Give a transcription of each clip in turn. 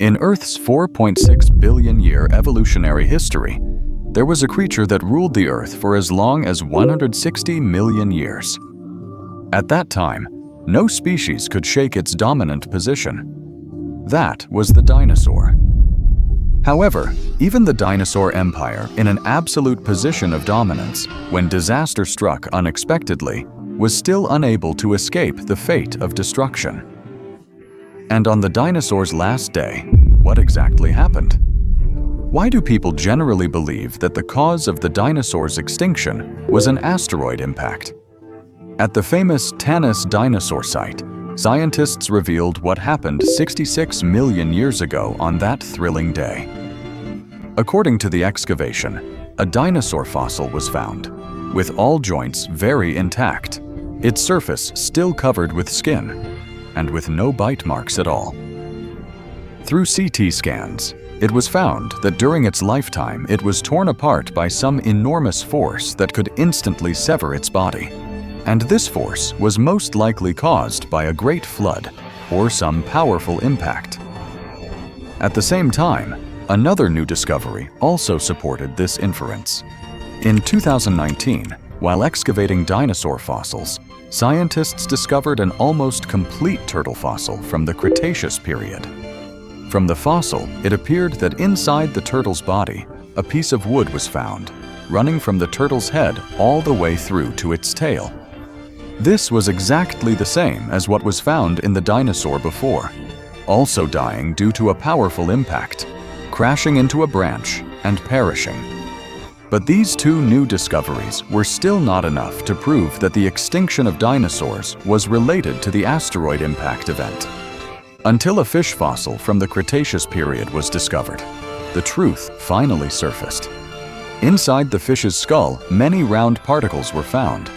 In Earth's 4.6 billion year evolutionary history, there was a creature that ruled the Earth for as long as 160 million years. At that time, no species could shake its dominant position. That was the dinosaur. However, even the dinosaur empire, in an absolute position of dominance, when disaster struck unexpectedly, was still unable to escape the fate of destruction. And on the dinosaur's last day, what exactly happened? Why do people generally believe that the cause of the dinosaur's extinction was an asteroid impact? At the famous Tanis dinosaur site, scientists revealed what happened 66 million years ago on that thrilling day. According to the excavation, a dinosaur fossil was found, with all joints very intact, its surface still covered with skin, and with no bite marks at all. Through CT scans, it was found that during its lifetime it was torn apart by some enormous force that could instantly sever its body. And this force was most likely caused by a great flood or some powerful impact. At the same time, another new discovery also supported this inference. In 2019, while excavating dinosaur fossils, scientists discovered an almost complete turtle fossil from the Cretaceous period. From the fossil, it appeared that inside the turtle's body, a piece of wood was found, running from the turtle's head all the way through to its tail. This was exactly the same as what was found in the dinosaur before, also dying due to a powerful impact, crashing into a branch and perishing. But these two new discoveries were still not enough to prove that the extinction of dinosaurs was related to the asteroid impact event. Until a fish fossil from the Cretaceous period was discovered, the truth finally surfaced. Inside the fish's skull, many round particles were found.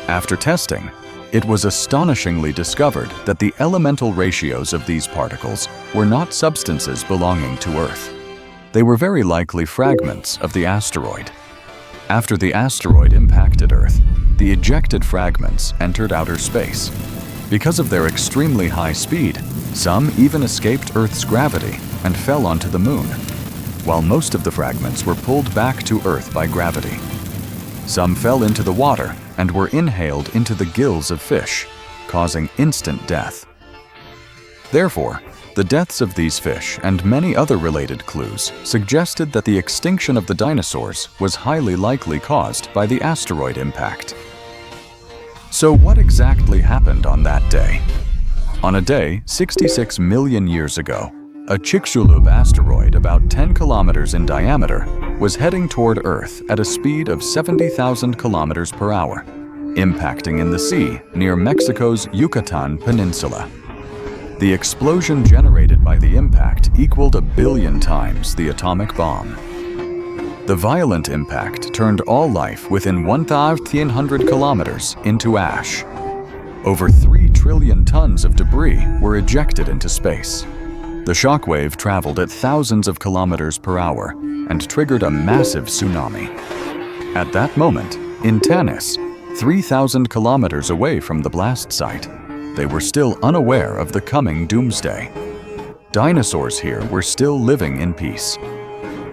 After testing, it was astonishingly discovered that the elemental ratios of these particles were not substances belonging to Earth. They were very likely fragments of the asteroid. After the asteroid impacted Earth, the ejected fragments entered outer space. Because of their extremely high speed, some even escaped Earth's gravity and fell onto the Moon, while most of the fragments were pulled back to Earth by gravity. Some fell into the water and were inhaled into the gills of fish, causing instant death. Therefore, the deaths of these fish and many other related clues suggested that the extinction of the dinosaurs was highly likely caused by the asteroid impact. So what exactly happened on that day? On a day 66 million years ago, a Chicxulub asteroid about 10 kilometers in diameter was heading toward Earth at a speed of 70,000 kilometers per hour, impacting in the sea near Mexico's Yucatan Peninsula. The explosion generated by the impact equaled 1 billion times the atomic bomb. The violent impact turned all life within 1,100 kilometers into ash. Over 3 trillion tons of debris were ejected into space. The shockwave traveled at thousands of kilometers per hour and triggered a massive tsunami. At that moment, in Tanis, 3,000 kilometers away from the blast site, they were still unaware of the coming doomsday. Dinosaurs here were still living in peace.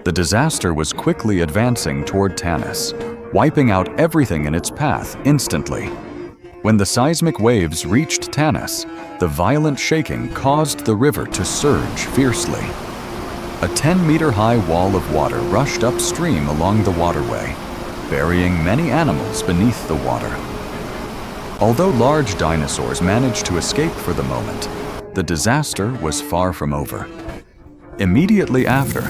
The disaster was quickly advancing toward Tanis, wiping out everything in its path instantly. When the seismic waves reached Tanis, the violent shaking caused the river to surge fiercely. A 10-meter-high wall of water rushed upstream along the waterway, burying many animals beneath the water. Although large dinosaurs managed to escape for the moment, the disaster was far from over. Immediately after,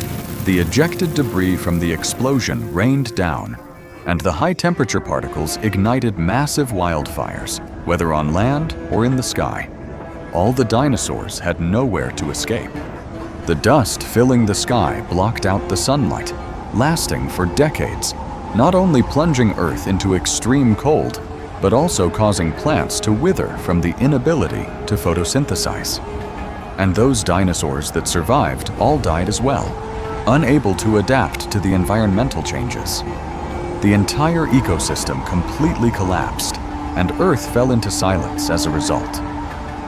the ejected debris from the explosion rained down, and the high-temperature particles ignited massive wildfires, whether on land or in the sky. All the dinosaurs had nowhere to escape. The dust filling the sky blocked out the sunlight, lasting for decades, not only plunging Earth into extreme cold, but also causing plants to wither from the inability to photosynthesize. And those dinosaurs that survived all died as well, unable to adapt to the environmental changes. The entire ecosystem completely collapsed, and Earth fell into silence as a result.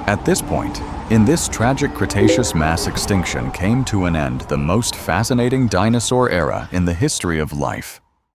At this point, In this tragic Cretaceous mass extinction came to an end the most fascinating dinosaur era in the history of life.